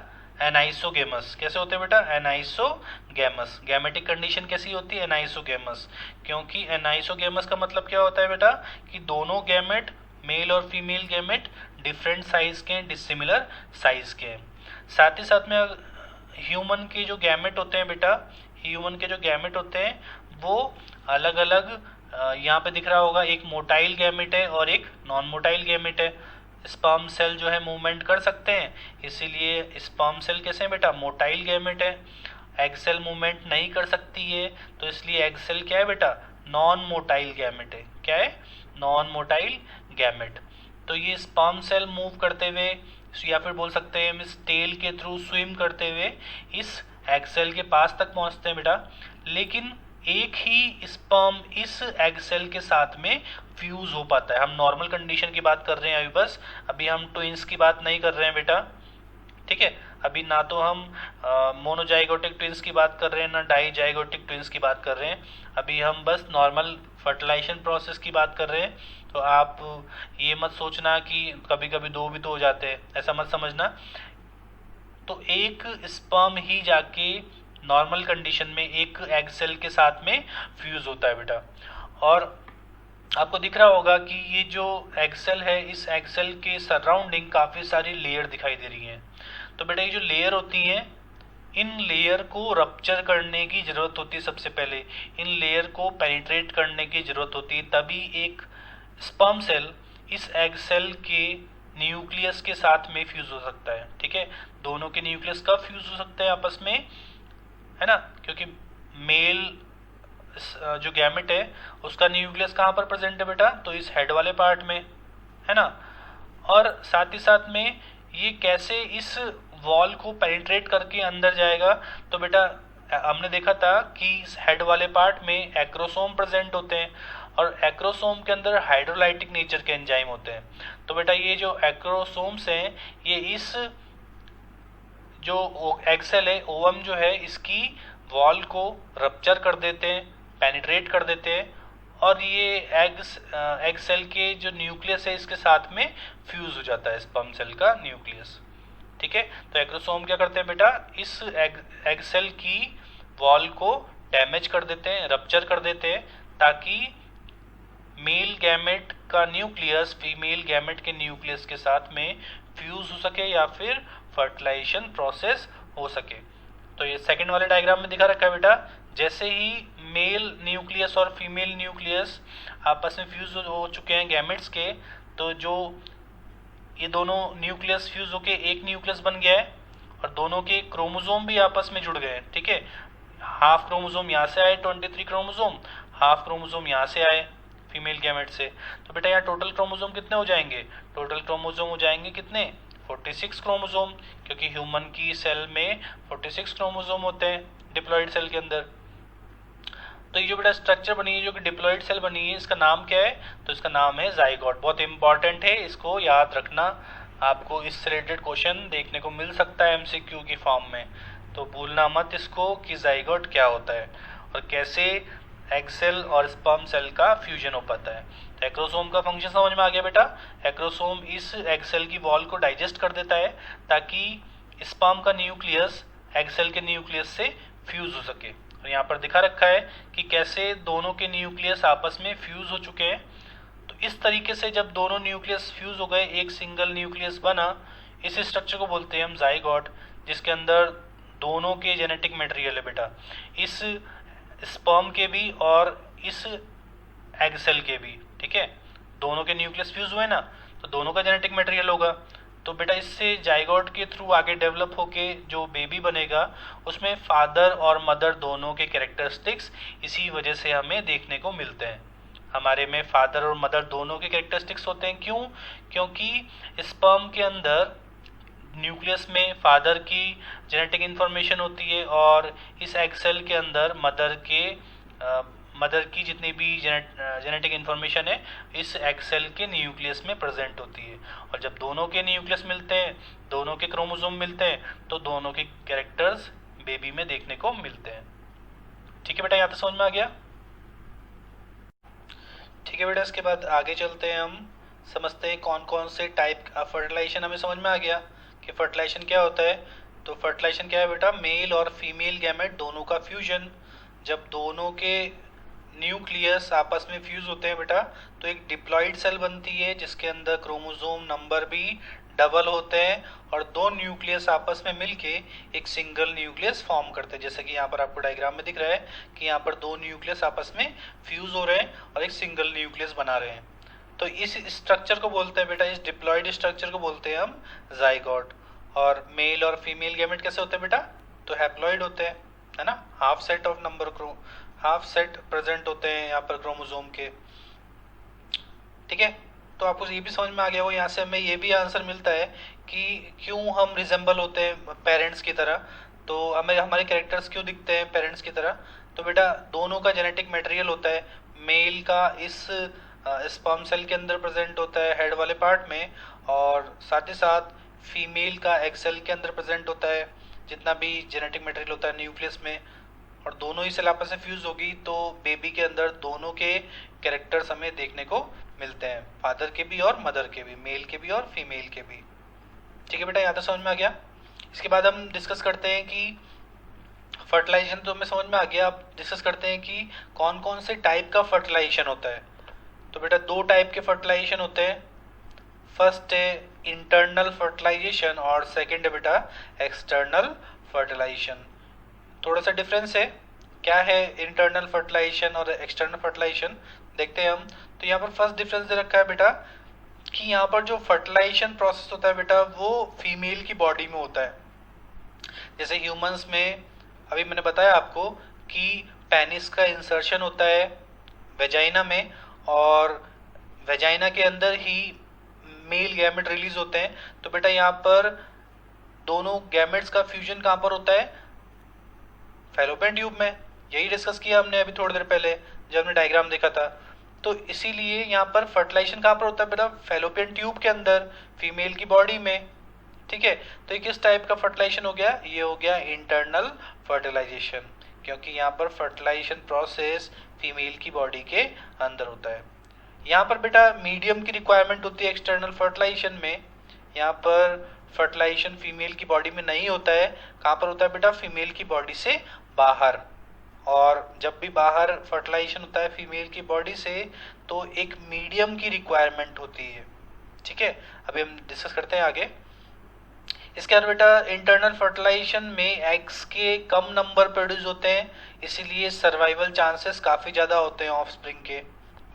Speaker 1: एनाइसोगेमस। कैसे होते हैं बेटा? एनाइसोगेमस। गैमेटिक कंडीशन कैसी होती है? एनाइसोगेमस। क्योंकि एनाइसोगेमस का मतलब क्या होता है बेटा? कि दोनों गैमेट, मेल और फीमेल गैमेट, डिफरेंट साइज के हैं, डिसिमिलर साइज के हैं। साथ ही साथ में ह्यूमन के जो गैमेट होते हैं बेटा, ह्यूमन के जो गैमेट होते हैं वो अलग अलग, यहाँ पे दिख रहा होगा एक मोटाइल गैमेट है और एक नॉन मोटाइल गैमेट है। स्पर्म सेल जो है मूवमेंट कर सकते हैं, इसीलिए स्पर्म सेल कैसे हैं बेटा, मोटाइल गैमेट है। एग सेल मूवमेंट नहीं कर सकती है, तो इसलिए एग सेल क्या है बेटा, नॉन मोटाइल गैमेट है। क्या है, नॉन मोटाइल गैमेट। तो ये स्पर्म सेल मूव करते हुए, या फिर बोल सकते हैं इस टेल के थ्रू स्विम करते हुए इस एग सेल के पास तक पहुंचते हैं बेटा। लेकिन एक ही स्पर्म इस एग सेल के साथ में फ्यूज हो पाता है। हम नॉर्मल कंडीशन की बात कर रहे हैं अभी, बस अभी हम ट्विंस की बात नहीं कर रहे हैं बेटा, ठीक है। अभी ना तो हम मोनोजाइगोटिक ट्विंस की बात कर रहे हैं, ना डाईजाइगोटिक ट्विंस की बात कर रहे हैं। अभी हम बस नॉर्मल फर्टिलाइजेशन प्रोसेस की बात कर रहे हैं। तो आप ये मत सोचना कि कभी कभी दो भी तो हो जाते हैं, ऐसा मत समझना। तो एक स्पर्म ही जाके नॉर्मल कंडीशन में एक एग सेल के साथ में फ्यूज होता है बेटा। और आपको दिख रहा होगा कि ये जो एग सेल है, इस एग सेल के सराउंडिंग काफ़ी सारी लेयर दिखाई दे रही हैं। तो बेटा ये जो लेयर होती हैं, इन लेयर को रप्चर करने की ज़रूरत होती है। सबसे पहले इन लेयर को पेनिट्रेट करने की ज़रूरत होती है, तभी एक स्पर्म सेल इस एग सेल के न्यूक्लियस के साथ में फ्यूज हो सकता है, ठीक है। दोनों के न्यूक्लियस कब फ्यूज हो सकते हैं आपस में, है ना, क्योंकि मेल जो गैमेट है उसका न्यूक्लियस कहाँ पर प्रेजेंट है बेटा, तो इस हेड वाले पार्ट में, है ना। और साथ ही साथ में ये कैसे इस वॉल को पेनिट्रेट करके अंदर जाएगा, तो बेटा हमने देखा था कि इस हेड वाले पार्ट में एक्रोसोम प्रेजेंट होते हैं, और एक्रोसोम के अंदर हाइड्रोलाइटिक नेचर के एंजाइम होते हैं। तो बेटा ये जो एक्रोसोम्स हैं, ये इस जो एग सेल है, ओवम जो है, इसकी वॉल को रप्चर कर देते हैं, पेनिट्रेट कर देते हैं, और ये एग सेल के जो न्यूक्लियस है इसके साथ में फ्यूज हो जाता है स्पर्म सेल का न्यूक्लियस, ठीक है। तो एक्रोसोम क्या करते हैं बेटा, इस एग सेल की वॉल को डैमेज कर देते हैं, रप्चर कर देते हैं, ताकि मेल गैमेट का न्यूक्लियस फीमेल गैमेट के न्यूक्लियस के साथ में फ्यूज हो सके या फिर फर्टिलाइजेशन प्रोसेस हो सके। तो ये सेकंड वाले डायग्राम में दिखा रखा है बेटा, जैसे ही मेल न्यूक्लियस और फीमेल न्यूक्लियस आपस में फ्यूज हो चुके हैं गैमेट्स के, तो जो ये दोनों न्यूक्लियस फ्यूज होके एक न्यूक्लियस बन गया है, और दोनों के क्रोमोसोम भी आपस में जुड़ गए हैं, ठीक है। हाफ क्रोमोसोम यहाँ से आए 23 क्रोमोसोम, हाफ क्रोमोसोम यहाँ से आए फीमेल गैमेट से। तो बेटा यहाँ टोटल क्रोमोसोम कितने हो जाएंगे, टोटल क्रोमोसोम हो जाएंगे कितने, 46 क्रोमोसोम, क्योंकि ह्यूमन की सेल में 46 क्रोमोसोम होते हैं डिप्लॉइड सेल के अंदर। तो ये जो बेटा स्ट्रक्चर बनी है, जो कि डिप्लॉइड सेल बनी है, इसका नाम क्या है, तो इसका नाम है जाइगोट। बहुत इंपॉर्टेंट है, इसको याद रखना, आपको इससे रिलेटेड क्वेश्चन देखने को मिल सकता है एमसीक्यू की फॉर्म में। तो भूलना मत इसको कि जाइगोट क्या होता है और कैसे एग सेल और स्पर्म सेल का फ्यूजन हो पाता है। तो एक्रोसोम का फंक्शन समझ में आ गया बेटा। एक्रोसोम इस एग सेल की वॉल को डाइजेस्ट कर देता है ताकि स्पर्म का न्यूक्लियस एग सेल के न्यूक्लियस से फ्यूज हो सके। और यहाँ पर दिखा रखा है कि कैसे दोनों के न्यूक्लियस आपस में फ्यूज हो चुके हैं। तो इस तरीके से जब दोनों न्यूक्लियस फ्यूज हो गए, एक सिंगल न्यूक्लियस बना, इस स्ट्रक्चर को बोलते हैं हम जाइगोट, जिसके अंदर दोनों के जेनेटिक मटेरियल है बेटा, इस स्पर्म के भी और इस एग सेल के भी, ठीक है। दोनों के न्यूक्लियस फ्यूज हुए ना, तो दोनों का जेनेटिक मटेरियल होगा। तो बेटा इससे जाइगोट के थ्रू आगे डेवलप होके जो बेबी बनेगा, उसमें फादर और मदर दोनों के कैरेक्टरिस्टिक्स इसी वजह से हमें देखने को मिलते हैं। हमारे में फादर और मदर दोनों के कैरेक्टरिस्टिक्स होते हैं। क्यों? क्योंकि स्पर्म के अंदर न्यूक्लियस में फादर की जेनेटिक इन्फॉर्मेशन होती है और इस एग सेल के अंदर मदर की जितनी भी जेनेटिक इन्फॉर्मेशन है इस एग सेल के न्यूक्लियस में प्रेजेंट होती है। और जब दोनों के न्यूक्लियस मिलते हैं, दोनों के क्रोमोसोम मिलते हैं, तो दोनों के कैरेक्टर्स बेबी में देखने को मिलते हैं। ठीक है बेटा, यहाँ तक समझ में आ गया? ठीक है बेटा, इसके बाद आगे चलते हैं, हम समझते हैं कौन कौन से टाइप का फर्टिलाइजेशन। हमें समझ में आ गया कि फर्टिलाइजेशन क्या होता है। तो फर्टिलाइजेशन क्या है बेटा? मेल और फीमेल गैमेट दोनों का फ्यूजन। जब दोनों के न्यूक्लियस आपस में फ्यूज होते हैं बेटा, तो एक डिप्लॉइड सेल बनती है जिसके अंदर क्रोमोसोम नंबर भी डबल होते हैं और दो न्यूक्लियस आपस में मिलके एक सिंगल न्यूक्लियस फॉर्म करते हैं। जैसे कि यहाँ पर आपको डायग्राम में दिख रहा है कि यहाँ पर दो न्यूक्लियस आपस में फ्यूज हो रहे हैं और एक सिंगल न्यूक्लियस बना रहे हैं। तो इस स्ट्रक्चर को बोलते हैं बेटा, इस डिप्लॉयड स्ट्रक्चर को बोलते हैं हम जाइगोट। और मेल और फीमेल गैमेट कैसे होते हैं बेटा, तो हैप्लॉइड होते हैं, है ना, half set of number half set present होते हैं यहाँ पर क्रोमोसोम के। ठीक है, तो आपको ये भी समझ में आ गया हो, यहाँ से हमें ये भी आंसर मिलता है कि क्यों हम रिजेंबल होते हैं पेरेंट्स की तरह, तो हमें हमारे कैरेक्टर्स क्यों दिखते हैं पेरेंट्स की तरह। तो बेटा दोनों का जेनेटिक मटेरियल होता है, मेल का इस स्पर्म सेल के अंदर प्रेजेंट होता है हेड वाले पार्ट में, और साथ ही साथ फीमेल का एग सेल के अंदर प्रेजेंट होता है जितना भी जेनेटिक मटेरियल होता है न्यूक्लियस में, और दोनों ही सेल आपस में फ्यूज होगी तो बेबी के अंदर दोनों के कैरेक्टर्स हमें देखने को मिलते हैं, फादर के भी और मदर के भी, मेल के भी और फीमेल के भी। ठीक है बेटा, यहाँ तक समझ में आ गया। इसके बाद हम डिस्कस करते हैं कि फर्टिलाइजेशन तो हमें समझ में आ गया, अब डिस्कस करते हैं कि कौन कौन से टाइप का फर्टिलाइजेशन होता है। तो बेटा दो टाइप के फर्टिलाइजेशन होते हैं, फर्स्ट है इंटरनल फर्टिलाइजेशन और सेकंड है बेटा एक्सटर्नल फर्टिलाइजेशन। थोड़ा सा डिफरेंस है, क्या है इंटरनल फर्टिलाइजेशन और एक्सटर्नल फर्टिलाइजेशन देखते हैं हम। तो यहाँ पर फर्स्ट डिफरेंस दे रखा है बेटा कि यहाँ पर जो फर्टिलाइजेशन प्रोसेस होता है बेटा वो फीमेल की बॉडी में होता है। जैसे ह्यूमंस में अभी मैंने बताया आपको कि पेनिस का इंसर्शन होता है वेजाइना में, और वेजाइना के अंदर ही मेल गैमेट रिलीज होते हैं। तो बेटा यहाँ पर दोनों गैमेट्स का फ्यूजन कहाँ पर होता है, फैलोपियन ट्यूब में। यही डिस्कस किया हमने अभी थोड़ी देर पहले जब हमने डायग्राम देखा था। तो इसीलिए यहाँ पर फर्टिलाइजेशन कहाँ पर होता है बेटा, फैलोपियन ट्यूब के अंदर फीमेल की बॉडी में। ठीक है, तो ये किस टाइप का फर्टिलाइजेशन हो गया, ये हो गया इंटरनल फर्टिलाइजेशन, क्योंकि यहाँ पर फर्टिलाइजेशन प्रोसेस फीमेल की बॉडी के अंदर होता है। यहाँ पर बेटा मीडियम की रिक्वायरमेंट होती है एक्सटर्नल फर्टिलाइजेशन में। यहाँ पर फर्टिलाइजेशन फीमेल की बॉडी में नहीं होता है, कहाँ पर होता है बेटा, फीमेल की बॉडी से बाहर। और जब भी बाहर फर्टिलाइजेशन होता है फीमेल की बॉडी से तो एक मीडियम की रिक्वायरमेंट होती है। ठीक है, अभी हम डिस्कस करते हैं आगे। इसके बाद बेटा इंटरनल फर्टिलाइजेशन में एग्स के कम नंबर प्रोड्यूस होते हैं, इसीलिए सर्वाइवल चांसेस काफ़ी ज़्यादा होते हैं, ऑफस्प्रिंग के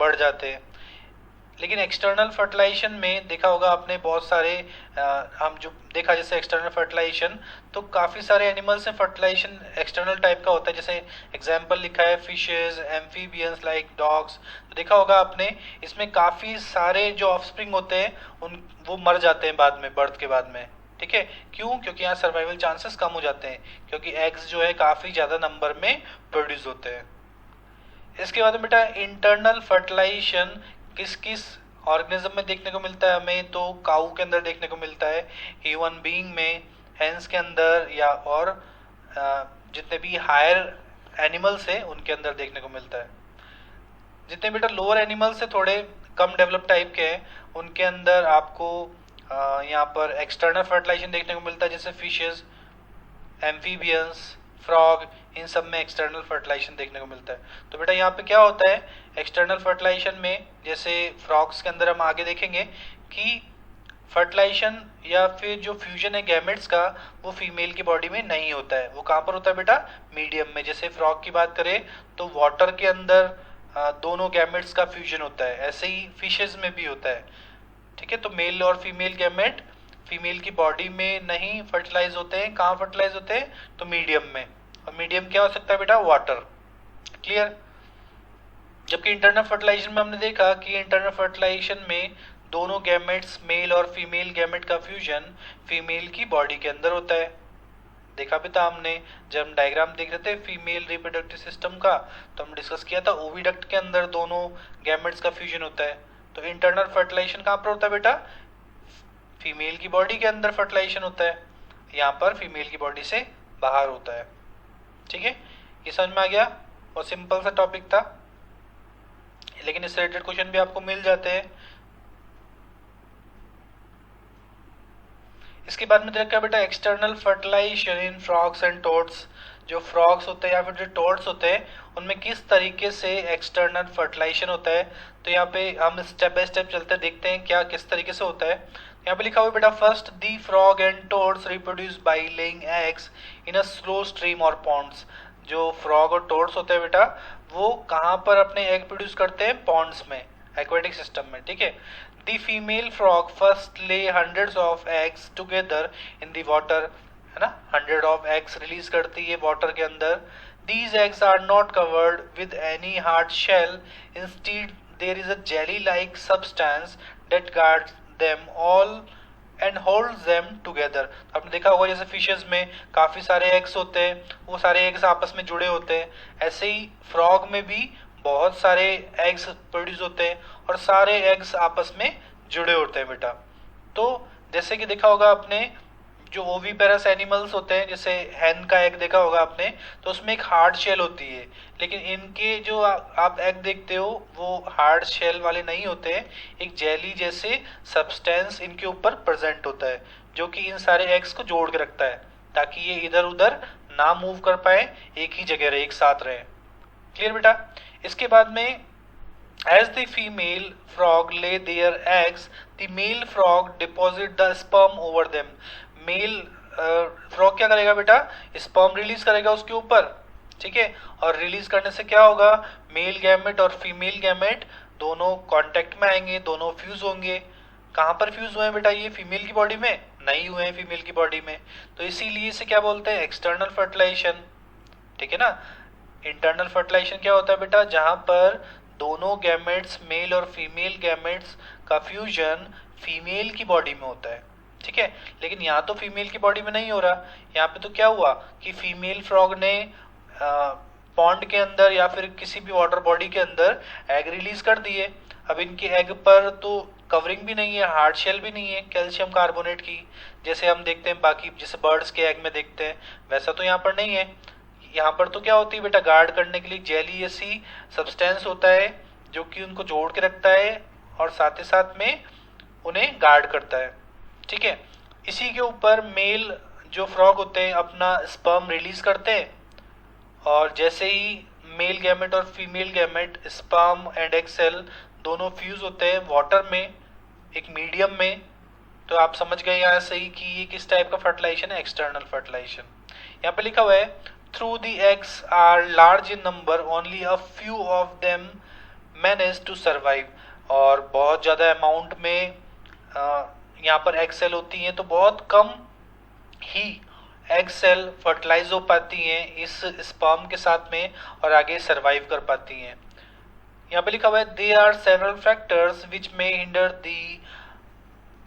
Speaker 1: बढ़ जाते हैं। लेकिन एक्सटर्नल फर्टिलाइजेशन में देखा होगा आपने बहुत सारे हम जो देखा जैसे एक्सटर्नल फर्टिलाइजेशन तो काफ़ी सारे एनिमल्स में फर्टिलाइजेशन एक्सटर्नल टाइप का होता है। जैसे एग्जांपल लिखा है फिशेस, एम्फीबियंस लाइक डॉग्स। तो देखा होगा आपने इसमें काफ़ी सारे जो ऑफस्प्रिंग होते हैं उन वो मर जाते हैं बाद में, बर्थ के बाद में। ठीक है, क्यों, क्योंकि यहाँ सर्वाइवल चांसेस कम हो जाते हैं, क्योंकि एग्स जो है काफ़ी ज़्यादा नंबर में प्रोड्यूस होते हैं। इसके बाद बेटा इंटरनल फर्टिलाइजेशन किस किस ऑर्गेनिज्म में देखने को मिलता है हमें, तो काऊ के अंदर देखने को मिलता है, ह्यूमन बीइंग में, हेंस के अंदर, या और जितने भी हायर एनिमल्स हैं उनके अंदर देखने को मिलता है। जितने बेटा लोअर एनिमल्स से थोड़े कम डेवलप टाइप के हैं उनके अंदर आपको यहाँ पर एक्सटर्नल फर्टिलाइजेशन देखने को मिलता है, जैसे फिशेस, एम्फीबियंस, फ्रॉग, इन सब में एक्सटर्नल फर्टिलाइजेशन देखने को मिलता है। तो बेटा यहाँ पे क्या होता है एक्सटर्नल फर्टिलाइजेशन में, जैसे फ्रॉग्स के अंदर हम आगे देखेंगे कि फर्टिलाइजेशन या फिर जो फ्यूजन है गैमेट्स का वो फीमेल की बॉडी में नहीं होता है, वो कहाँ पर होता है बेटा, मीडियम में। जैसे फ्रॉग की बात करें तो वाटर के अंदर दोनों गैमेट्स का फ्यूजन होता है, ऐसे ही फिशेज में भी होता है। ठीक है, तो मेल और फीमेल गैमेट फीमेल की बॉडी में नहीं फर्टिलाइज होते हैं, कहाँ फर्टिलाइज होते हैं, तो मीडियम में। और मीडियम क्या हो सकता है बेटा, वाटर। क्लियर। जबकि इंटरनल फर्टिलाइजेशन में हमने देखा कि इंटरनल फर्टिलाइजेशन में दोनों गैमेट्स मेल और फीमेल गैमेट का फ्यूजन फीमेल की बॉडी के अंदर होता है। देखा भी था हमने जब हम डायग्राम देख रहे थे फीमेल रिप्रोडक्टिव सिस्टम का, तो हम डिस्कस किया था ओविडक्ट के अंदर दोनों गैमेट्स का फ्यूजन होता है। तो इंटरनल फर्टिलाइजेशन कहाँ पर होता है बेटा, फीमेल की बॉडी के अंदर फर्टिलाइजेशन होता है, यहाँ पर फीमेल की बॉडी से बाहर होता है। ठीक है, ये समझ में आ गया, और सिंपल सा टॉपिक था, लेकिन इससे रिलेटेड क्वेश्चन भी आपको मिल जाते हैं। इसके बाद में देखा बेटा external fertilisation in frogs and toads. जो फ्रॉग्स होते हैं या फिर जो टोड्स होते हैं उनमें किस तरीके से एक्सटर्नल फर्टिलाइजेशन होता है। तो यहाँ पे हम स्टेप बाय स्टेप चलते देखते हैं क्या किस तरीके से होता है। यहाँ पे लिखा हुआ बेटा first the frog and toads reproduce by laying eggs in a slow stream और पॉन्ड्स। जो फ्रॉग और टोड्स होते हैं बेटा वो कहाँ पर अपने एग प्रोड्यूस करते हैं, पॉन्ड्स में। एक्वेटिक सिस्टम में, ठीक है। द फीमेल फ्रॉग फर्स्ट ले hundreds of eggs together in the water, है ना, 100 ऑफ एग्स रिलीज करती है वाटर के अंदर। These eggs are not covered with any hard shell. Instead, there is a jelly-like substance that guards them all and holds them together. आपने देखा होगा जैसे फिशेस में काफी सारे एग्स होते हैं, वो सारे एग्स आपस में जुड़े होते हैं, ऐसे ही फ्रॉग में भी बहुत सारे एग्स प्रोड्यूस होते हैं और सारे एग्स आपस में जुड़े होते हैं बेटा। तो जैसे कि देखा होगा आपने जो ओवीपेरस एनिमल्स होते हैं, जैसे हैन का एग देखा होगा आपने, तो उसमें एक हार्ड शेल होती है, लेकिन इनके जो आप एग देखते हो वो हार्ड शेल वाले नहीं होते हैं, एक जेली जैसे सब्सटेंस इनके ऊपर प्रेजेंट होता है जो कि इन सारे एग्स को जोड़ के रखता है ताकि ये इधर उधर ना मूव कर पाए, एक ही जगह रहे, एक साथ रहे। क्लियर बेटा। इसके बाद में as the female frog lay their eggs, the male frog deposit the sperm over them. Male frog क्या करेगा बेटा, स्पर्म रिलीज करेगा उसके ऊपर, ठीक है, और रिलीज करने से क्या होगा, मेल गैमेट और फीमेल गैमेट दोनों कांटेक्ट में आएंगे, दोनों फ्यूज होंगे। कहाँ पर फ्यूज हुए हैं बेटा, ये फीमेल की बॉडी में नहीं हुए हैं, फीमेल की बॉडी में, तो इसीलिए इसे क्या बोलते हैं, एक्सटर्नल फर्टिलाइजेशन, ठीक है ना। इंटरनल फर्टिलाइजेशन क्या होता है बेटा, जहां पर दोनों गैमेट्स, मेल और फीमेल गैमेट्स का फ्यूजन फीमेल की बॉडी में होता है, ठीक है। लेकिन यहाँ तो फीमेल की बॉडी में नहीं हो रहा, यहाँ पे तो क्या हुआ कि फीमेल फ्रॉग ने पॉन्ड के अंदर या फिर किसी भी वाटर बॉडी के अंदर एग रिलीज कर दिए। अब इनके एग पर तो कवरिंग भी नहीं है, हार्ड शेल भी नहीं है कैल्शियम कार्बोनेट की, जैसे हम देखते हैं बाकी जैसे बर्ड्स के एग में देखते हैं, वैसा तो यहाँ पर नहीं है। यहाँ पर तो क्या होती है बेटा, गार्ड करने के लिए जेली ऐसी सब्सटेंस होता है जो कि उनको जोड़ के रखता है और साथ ही साथ में उन्हें गार्ड करता है, ठीक है। इसी के ऊपर मेल जो फ्रॉग होते हैं अपना स्पर्म रिलीज करते हैं और जैसे ही मेल गैमेट और female gamete, sperm and egg cell दोनों फ्यूज होते हैं वाटर में, एक मीडियम में, तो आप समझ गए यहाँ से ही कि ये किस टाइप का फर्टिलाइजेशन है, एक्सटर्नल फर्टिलाइजेशन। यहाँ पे लिखा हुआ है through the eggs are large in number, only a few of them manage to survive, और बहुत ज़्यादा अमाउंट में यहाँ पर एग सेल होती हैं, तो बहुत कम ही एग सेल फर्टिलाइज हो पाती हैं इस स्पर्म के साथ में और आगे सर्वाइव कर पाती हैं। यहाँ पे लिखा हुआ है there are several factors which may hinder the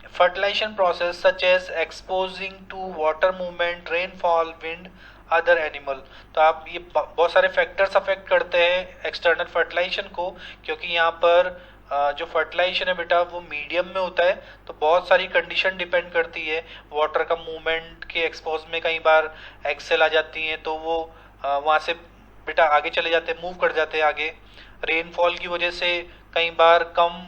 Speaker 1: fertilisation process such as exposing to water movement, rainfall, wind, other animal. तो आप ये बहुत सारे फैक्टर्स अफेक्ट करते हैं एक्सटर्नल फर्टिलाइजेशन को, क्योंकि यहाँ पर जो फर्टिलाइजेशन है बेटा वो मीडियम में होता है, तो बहुत सारी कंडीशन डिपेंड करती है। वाटर का मूवमेंट के एक्सपोज में कई बार एग सेल आ जाती हैं तो वो वहाँ से बेटा आगे चले जाते हैं, मूव कर जाते हैं आगे। रेनफॉल की वजह से कई बार कम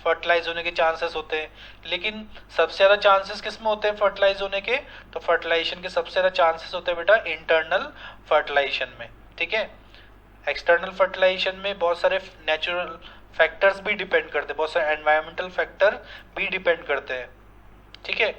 Speaker 1: फर्टिलाइज होने के चांसेस होते हैं, लेकिन सबसे ज़्यादा चांसेस किस में होते हैं फर्टिलाइज होने के, तो फर्टिलाइजेशन के सबसे ज़्यादा चांसेस होते हैं बेटा इंटरनल फर्टिलाइजेशन में, ठीक है। एक्सटर्नल फर्टिलाइजेशन में बहुत सारे नेचुरल फैक्टर्स भी डिपेंड करते हैं, बहुत सारे एनवायरमेंटल फैक्टर भी डिपेंड करते हैं, ठीक है।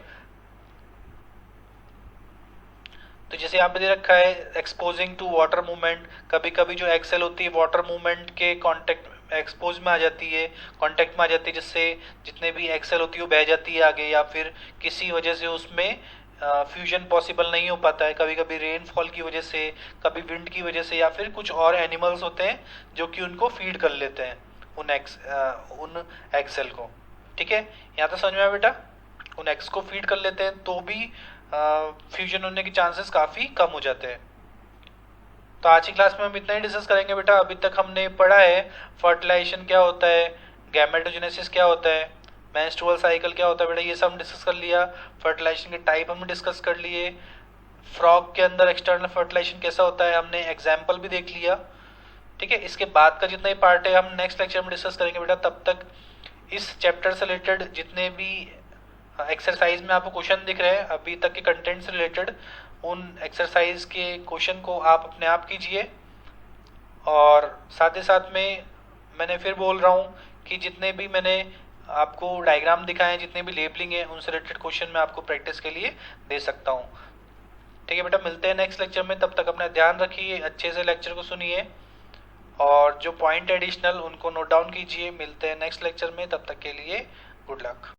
Speaker 1: तो जैसे यहाँ पे दे रखा है एक्सपोजिंग टू वाटर मूवमेंट, कभी कभी जो एक्सेल होती है वाटर मूवमेंट के कांटेक्ट एक्सपोज में आ जाती है, कांटेक्ट में आ जाती है, जिससे जितने भी एक्सेल होती है वो बह जाती है आगे, या फिर किसी वजह से उसमें फ्यूजन पॉसिबल नहीं हो पाता है, कभी कभी रेनफॉल की वजह से, कभी विंड की वजह से, या फिर कुछ और एनिमल्स होते हैं जो कि उनको फीड कर लेते हैं उन एक्सेल को, ठीक है। यहाँ तो समझ में आया बेटा, उन एक्स को फीड कर लेते हैं तो भी फ्यूजन होने के चांसेस काफ़ी कम हो जाते हैं। तो आज की क्लास में हम इतना ही डिस्कस करेंगे बेटा। अभी तक हमने पढ़ा है फर्टिलाइजेशन क्या होता है, गैमेटोजेनेसिस क्या होता है, मेंस्ट्रुअल साइकिल क्या होता है बेटा, ये सब हम डिस्कस कर लिया। फर्टिलाइजेशन के टाइप हमने डिस्कस कर लिए, फ्रॉग के अंदर एक्सटर्नल फर्टिलाइजेशन कैसा होता है हमने एग्जाम्पल भी देख लिया, ठीक है। इसके बाद का जितना ही पार्ट है हम नेक्स्ट लेक्चर में डिस्कस करेंगे बेटा। तब तक इस चैप्टर से रिलेटेड जितने भी एक्सरसाइज में आपको क्वेश्चन दिख रहे हैं अभी तक के कंटेंट से रिलेटेड, उन एक्सरसाइज के क्वेश्चन को आप अपने आप कीजिए, और साथ ही साथ में मैंने फिर बोल रहा हूँ कि जितने भी मैंने आपको डायग्राम दिखाए हैं, जितने भी लेबलिंग है, उनसे रिलेटेड क्वेश्चन मैं आपको प्रैक्टिस के लिए दे सकता हूँ, ठीक है बेटा। मिलते हैं नेक्स्ट लेक्चर में, तब तक अपना ध्यान रखिए, अच्छे से लेक्चर को सुनिए और जो पॉइंट एडिशनल उनको नोट डाउन कीजिए। मिलते हैं नेक्स्ट लेक्चर में, तब तक के लिए गुड लक।